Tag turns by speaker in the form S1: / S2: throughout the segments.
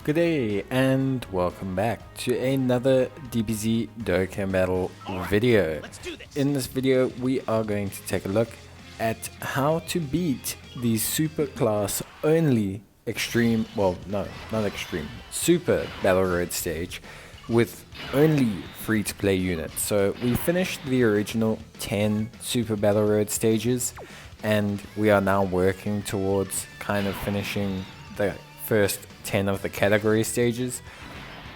S1: Good day and welcome back to another DBZ Dokkan battle video. In this video we are going to take a look at how to beat the super class only extreme, well no, not extreme, super battle road stage with only free to play units. So we finished the original 10 super battle road stages and we are now working towards kind of finishing the first 10 of the category stages.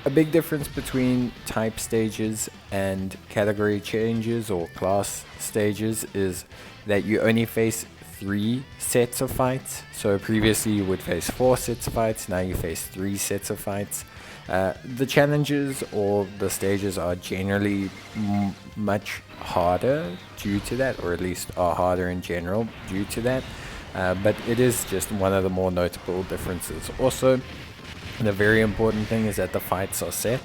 S1: A big difference between type stages and category changes or class stages is that you only face 3 sets of fights. So previously you would face 4 sets of fights, now you face 3 sets of fights. The challenges or the stages are generally much harder due to that, or at least are harder in general due to that. But it is just one of the more notable differences. Also, the very important thing is that the fights are set,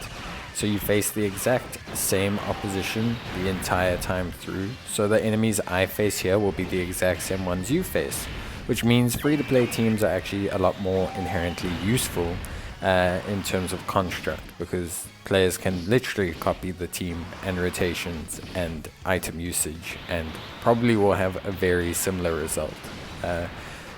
S1: so you face the exact same opposition the entire time through. So the enemies I face here will be the exact same ones you face, which means free-to-play teams are actually a lot more inherently useful in terms of construct, because players can literally copy the team and rotations and item usage and probably will have a very similar result.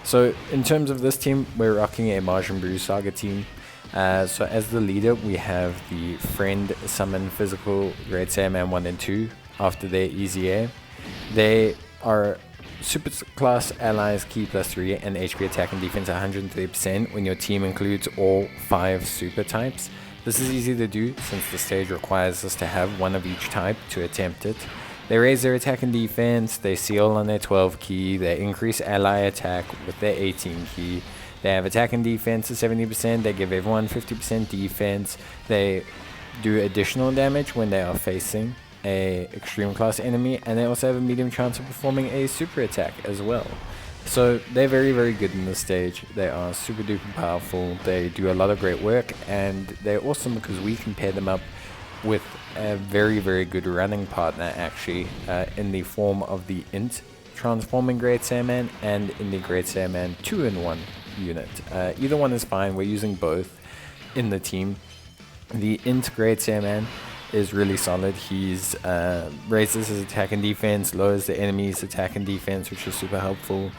S1: So in terms of this team, we're rocking a Majin Buu Saga team. So as the leader, we have the Friend Summon Physical Great Saiyaman 1 and 2 after their Easy Air. They are super class allies, key +3 and HP attack and defense 130% when your team includes all 5 super types. This is easy to do since the stage requires us to have one of each type to attempt it. They raise their attack and defense, they seal on their 12 key, they increase ally attack with their 18 key, they have attack and defense to 70%, they give everyone 50% defense, they do additional damage when they are facing a extreme class enemy, and they also have a medium chance of performing a super attack as well. So they're very good in this stage. They are super duper powerful, they do a lot of great work, and they're awesome because we can pair them up with a very good running partner actually, in the form of the Int transforming Great Saiyaman and in the Great Saiyaman 2-in-1 unit. Either one is fine, we're using both in the team. The Int Great Saiyaman is really solid. He's raises his attack and defense, lowers the enemy's attack and defense, which is super helpful.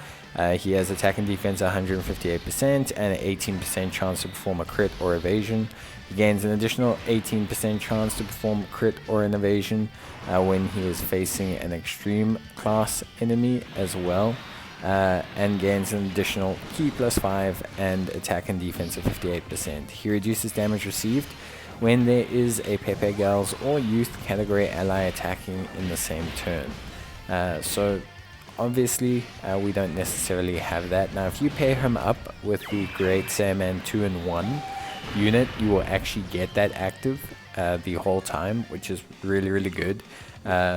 S1: He has attack and defense 158% and an 18% chance to perform a crit or evasion. He gains an additional 18% chance to perform crit or an evasion when he is facing an extreme class enemy as well, and gains an additional key +5 and attack and defense of 58%. He reduces damage received when there is a Pepe Girls or Youth category ally attacking in the same turn. So obviously we don't necessarily have that. Now if you pair him up with the Great Saiyaman 2-in-1 unit, you will actually get that active the whole time, which is really good.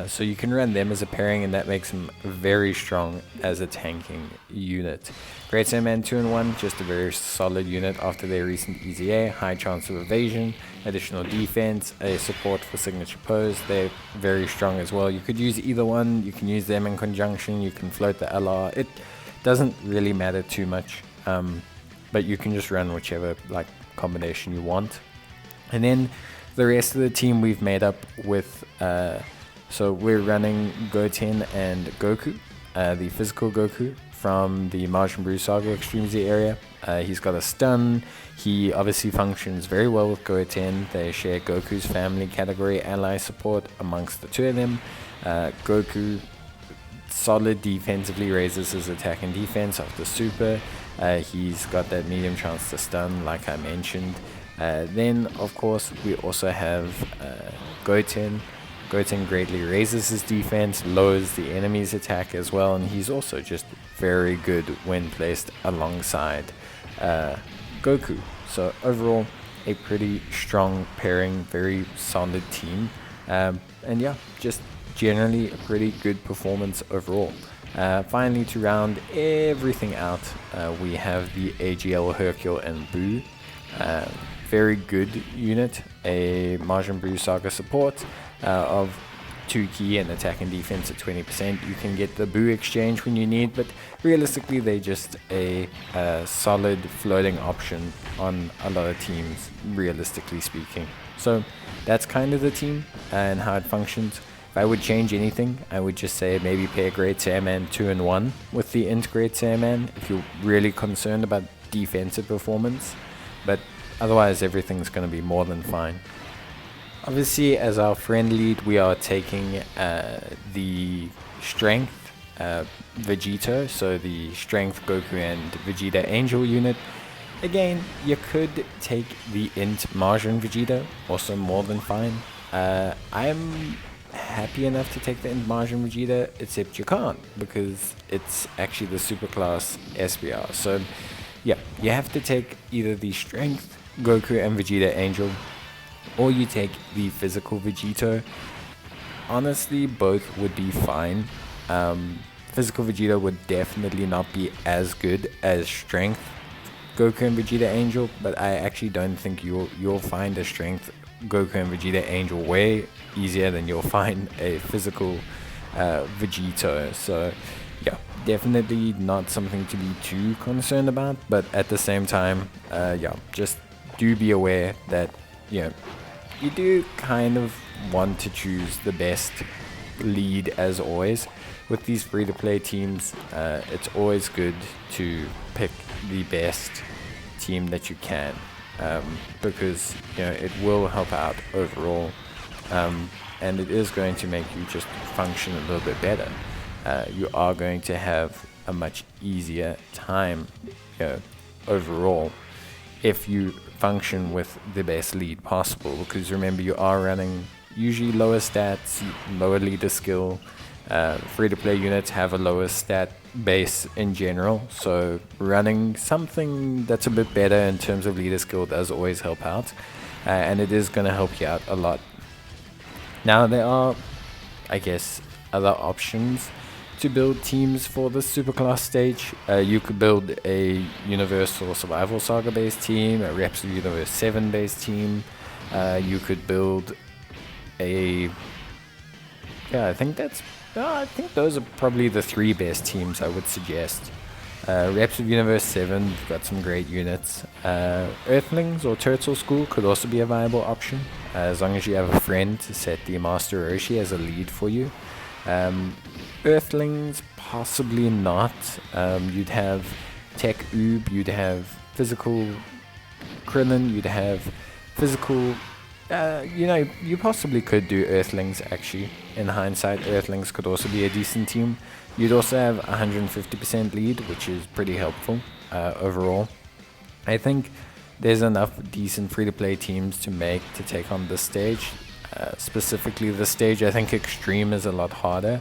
S1: So you can run them as a pairing, and that makes them very strong as a tanking unit. Great Saiyaman 2-in-1, just a very solid unit after their recent Easy A, high chance of evasion, additional defense, a support for signature pose. They're very strong as well. You could use either one, you can use them in conjunction, you can float the LR. It doesn't really matter too much, but you can just run whichever combination you want. And then the rest of the team we've made up with, so we're running Goten and Goku, the physical Goku from the Majin Buu Saga Extreme Z area. He's got a stun. He obviously functions very well with Goten. They share Goku's family category ally support amongst the two of them. Goku solid defensively, raises his attack and defense after super. He's got that medium chance to stun like I mentioned. Then of course we also have Goten. Goten greatly raises his defense, lowers the enemy's attack as well, and he's also just very good when placed alongside Goku. So overall, a pretty strong pairing, very solid team, and yeah, just generally a pretty good performance overall. Finally, to round everything out, we have the AGL Hercule and Buu. Very good unit, a Majin Buu Saga support of 2 key and attack and defense at 20%. You can get the Boo exchange when you need, but realistically they're just a solid floating option on a lot of teams, realistically speaking. So that's kind of the team and how it functions. If I would change anything, I would just say maybe pair Great Saiyaman 2 and 1 with the Int Great Saiyaman if you're really concerned about defensive performance, but otherwise everything's going to be more than fine. Obviously, as our friend lead, we are taking the strength Vegito, so the strength Goku and Vegeta Angel unit. Again, you could take the Int Majin Vegeta, also more than fine. I'm happy enough to take the Int Majin Vegeta, except you can't, because it's actually the superclass SBR. So yeah, you have to take either the strength Goku and Vegeta Angel, or you take the physical Vegito. Honestly, both would be fine. Physical Vegeta would definitely not be as good as strength Goku and Vegeta Angel, but I actually don't think you'll find a strength Goku and Vegeta Angel way easier than you'll find a physical Vegito. So yeah, definitely not something to be too concerned about, but at the same time, yeah, just do be aware that, you know, you do kind of want to choose the best lead as always. With these free-to-play teams, it's always good to pick the best team that you can, because, you know, it will help out overall, and it is going to make you just function a little bit better. You are going to have a much easier time, you know, overall, if you function with the best lead possible, because remember, you are running usually lower stats, lower leader skill. Free-to-play units have a lower stat base in general, so running something that's a bit better in terms of leader skill does always help out, and it is going to help you out a lot. Now, there are, I guess, other options to build teams for the superclass stage. You could build a Universal Survival Saga based team, a Reps of Universe 7 based team. You could build a, yeah, I think those are probably the 3 best teams I would suggest. Reps of Universe 7, you've got some great units. Earthlings or Turtle School could also be a viable option, as long as you have a friend to set the Master Roshi as a lead for you. Earthlings, possibly not. You'd have Tech Oob, you'd have physical Krillin, you'd have physical... you know, you possibly could do Earthlings, actually. In hindsight, Earthlings could also be a decent team. You'd also have 150% lead, which is pretty helpful overall. I think there's enough decent free-to-play teams to take on this stage. Specifically this stage, I think Extreme is a lot harder,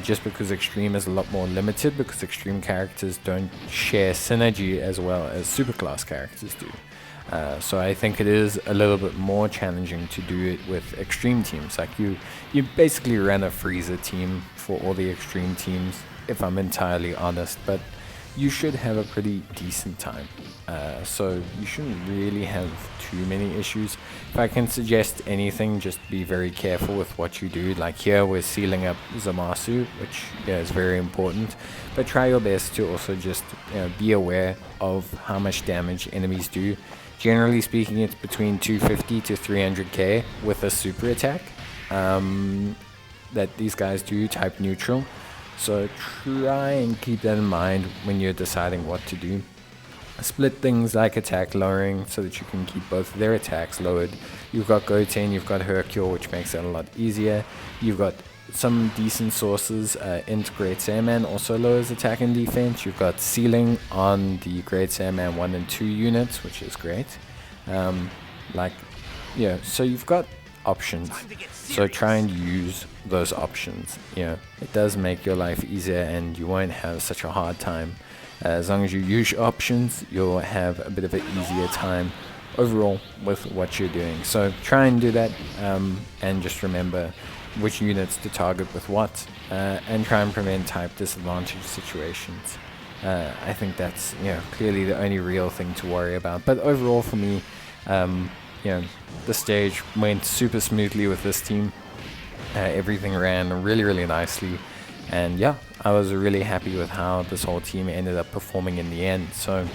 S1: just because Extreme is a lot more limited, because Extreme characters don't share synergy as well as Superclass characters do. So I think it is a little bit more challenging to do it with Extreme teams. Like you basically run a freezer team for all the Extreme teams, if I'm entirely honest, but you should have a pretty decent time. So you shouldn't really have too many issues. If I can suggest anything, just be very careful with what you do. Like here, we're sealing up Zamasu, which is very important. But try your best to also just be aware of how much damage enemies do. Generally speaking, it's between 250 to 300k with a super attack that these guys do, type neutral. So try and keep that in mind when you're deciding what to do. Split things like attack lowering so that you can keep both of their attacks lowered. You've got Goten, you've got Hercule, which makes it a lot easier. You've got some decent sources. Int Great Saiyaman also lowers attack and defense. You've got ceiling on the Great Saiyaman 1 and 2 units, which is great. So you've got options. So try and use those options. It does make your life easier and you won't have such a hard time. As long as you use your options, you'll have a bit of an easier time overall with what you're doing. So try and do that, and just remember which units to target with what, and try and prevent type disadvantage situations. I think that's clearly the only real thing to worry about. But overall for me, the stage went super smoothly with this team. Everything ran really nicely, and yeah, I was really happy with how this whole team ended up performing in the end. So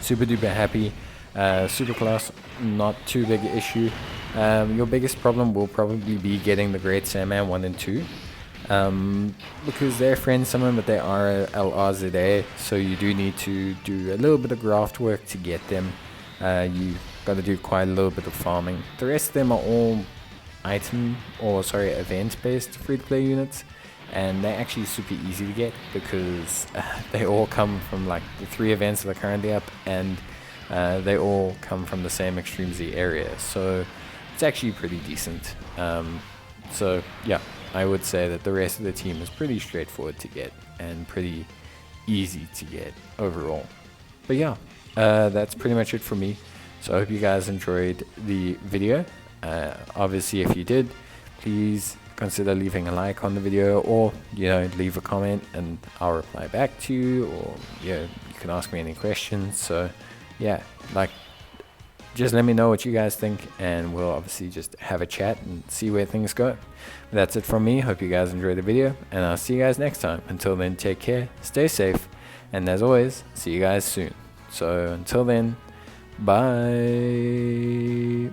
S1: super duper happy. Super class, not too big an issue. Your biggest problem will probably be getting the Great Sandman 1 and 2. Because they're friend summon, but they are LRZA, so you do need to do a little bit of graft work to get them. You got to do quite a little bit of farming. The rest of them are all event-based free-to-play units, and they're actually super easy to get because they all come from like the 3 events that are currently up, and they all come from the same Extreme Z area, so it's actually pretty decent. So yeah, I would say that the rest of the team is pretty straightforward to get and pretty easy to get overall. But yeah, that's pretty much it for me. So I hope you guys enjoyed the video. Obviously, if you did, please consider leaving a like on the video, or leave a comment and I'll reply back to you, or you can ask me any questions. So yeah, just let me know what you guys think, and we'll obviously just have a chat and see where things go. That's it from me. Hope you guys enjoyed the video, and I'll see you guys next time. Until then, take care, stay safe, and as always, see you guys soon. So until then, bye.